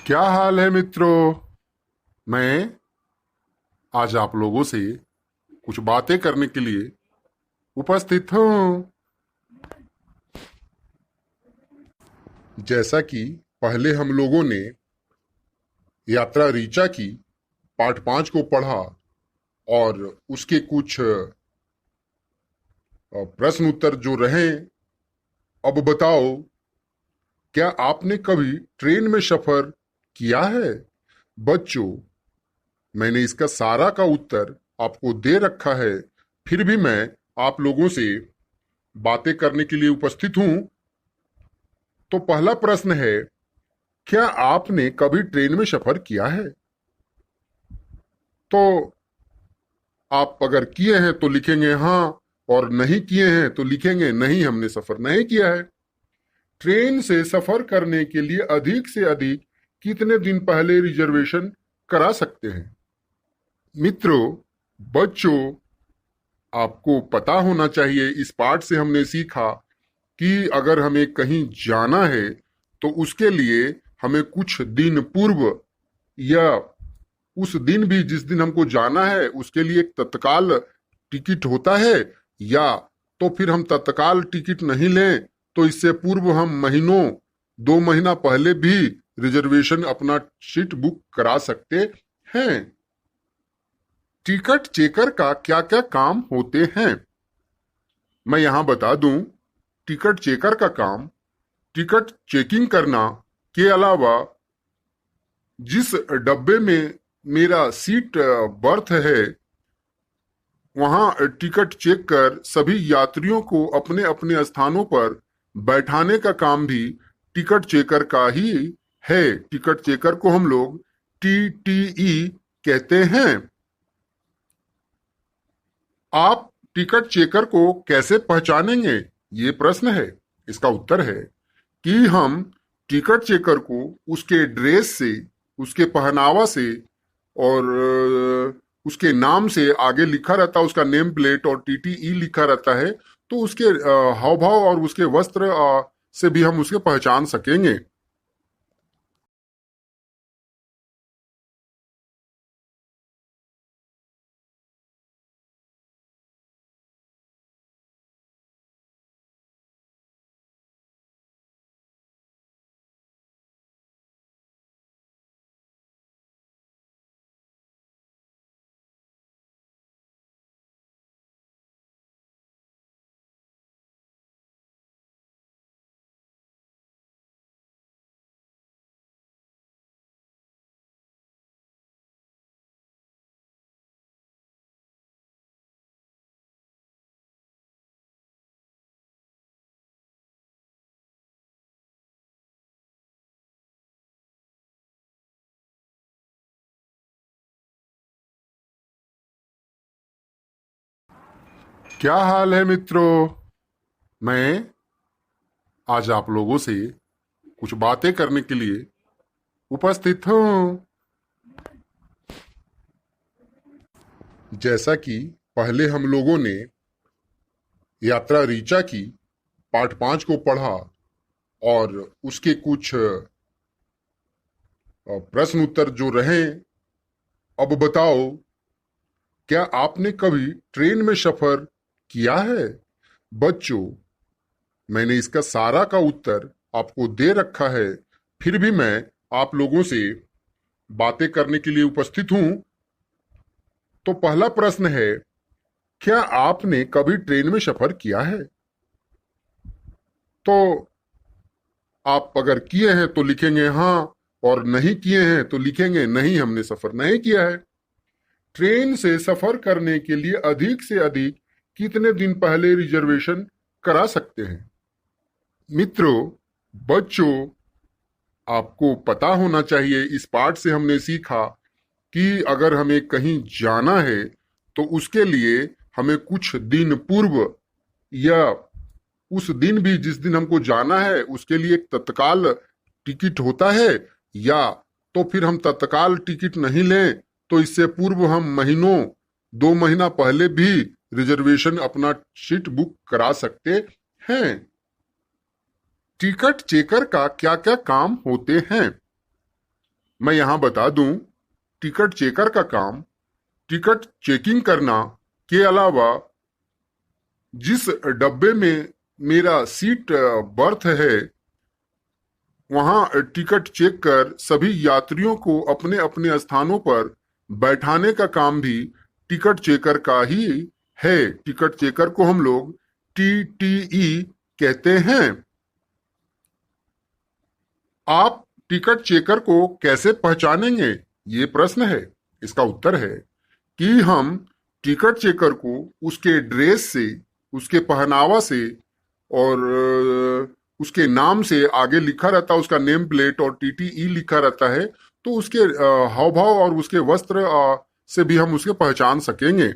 क्या हाल है मित्रों। मैं आज आप लोगों से कुछ बातें करने के लिए उपस्थित हूँ। जैसा कि पहले हम लोगों ने यात्रा ऋचा की पार्ट 5 को पढ़ा और उसके कुछ प्रश्न उत्तर जो रहे। अब बताओ, क्या आपने कभी ट्रेन में सफर किया है? बच्चों, मैंने इसका सारा का उत्तर आपको दे रखा है, फिर भी मैं आप लोगों से बातें करने के लिए उपस्थित हूं। तो पहला प्रश्न है, क्या आपने कभी ट्रेन में सफर किया है? तो आप अगर किए हैं तो लिखेंगे हाँ, और नहीं किए हैं तो लिखेंगे नहीं, हमने सफर नहीं किया है। ट्रेन से सफर करने के लिए अधिक से अधिक कितने दिन पहले रिजर्वेशन करा सकते हैं? मित्रों, बच्चों, आपको पता होना चाहिए, इस पाठ से हमने सीखा कि अगर हमें कहीं जाना है तो उसके लिए हमें कुछ दिन पूर्व या उस दिन भी जिस दिन हमको जाना है उसके लिए एक तत्काल टिकट होता है, या तो फिर हम तत्काल टिकट नहीं लें तो इससे पूर्व हम महीनों 2 महीना पहले भी रिजर्वेशन अपना सीट बुक करा सकते हैं। टिकट चेकर का क्या क्या काम होते हैं, मैं यहां बता दूं। टिकट चेकर का काम टिकट चेकिंग करना के अलावा जिस डब्बे में मेरा सीट बर्थ है वहां टिकट चेक कर सभी यात्रियों को अपने अपने स्थानों पर बैठाने का काम भी टिकट चेकर का ही है। टिकट चेकर को हम लोग टीटीई कहते हैं। आप टिकट चेकर को कैसे पहचानेंगे, ये प्रश्न है। इसका उत्तर है कि हम टिकट चेकर को उसके ड्रेस से, उसके पहनावा से और उसके नाम से आगे लिखा रहता है, उसका नेम प्लेट और टीटीई लिखा रहता है, तो उसके हाव भाव और उसके वस्त्र से भी हम उसके पहचान सकेंगे। क्या हाल है मित्रों। मैं आज आप लोगों से कुछ बातें करने के लिए उपस्थित हूँ। जैसा कि पहले हम लोगों ने यात्रा ऋचा की पार्ट 5 को पढ़ा और उसके कुछ प्रश्न उत्तर जो रहे। अब बताओ, क्या आपने कभी ट्रेन में सफर किया है? बच्चों, मैंने इसका सारा का उत्तर आपको दे रखा है, फिर भी मैं आप लोगों से बातें करने के लिए उपस्थित हूं। तो पहला प्रश्न है, क्या आपने कभी ट्रेन में सफर किया है? तो आप अगर किए हैं तो लिखेंगे हाँ, और नहीं किए हैं तो लिखेंगे नहीं, हमने सफर नहीं किया है। ट्रेन से सफर करने के लिए अधिक से अधिक कितने दिन पहले रिजर्वेशन करा सकते हैं? मित्रों, बच्चों, आपको पता होना चाहिए, इस पाठ से हमने सीखा कि अगर हमें कहीं जाना है तो उसके लिए हमें कुछ दिन पूर्व या उस दिन भी जिस दिन हमको जाना है उसके लिए एक तत्काल टिकट होता है, या तो फिर हम तत्काल टिकट नहीं लें तो इससे पूर्व हम महीनों 2 महीना पहले भी रिजर्वेशन अपना सीट बुक करा सकते हैं। टिकट चेकर का क्या क्या काम होते हैं, मैं यहां बता दूं, टिकट चेकर का काम टिकट चेकिंग करना के अलावा जिस डब्बे में मेरा सीट बर्थ है वहां टिकट चेक कर सभी यात्रियों को अपने अपने स्थानों पर बैठाने का काम भी टिकट चेकर का ही है। टिकट चेकर को हम लोग टीटीई कहते हैं। आप टिकट चेकर को कैसे पहचानेंगे, ये प्रश्न है। इसका उत्तर है कि हम टिकट चेकर को उसके ड्रेस से, उसके पहनावा से और उसके नाम से, आगे लिखा रहता है उसका नेम प्लेट और टीटीई लिखा रहता है, तो उसके हाव भाव और उसके वस्त्र से भी हम उसके पहचान सकेंगे।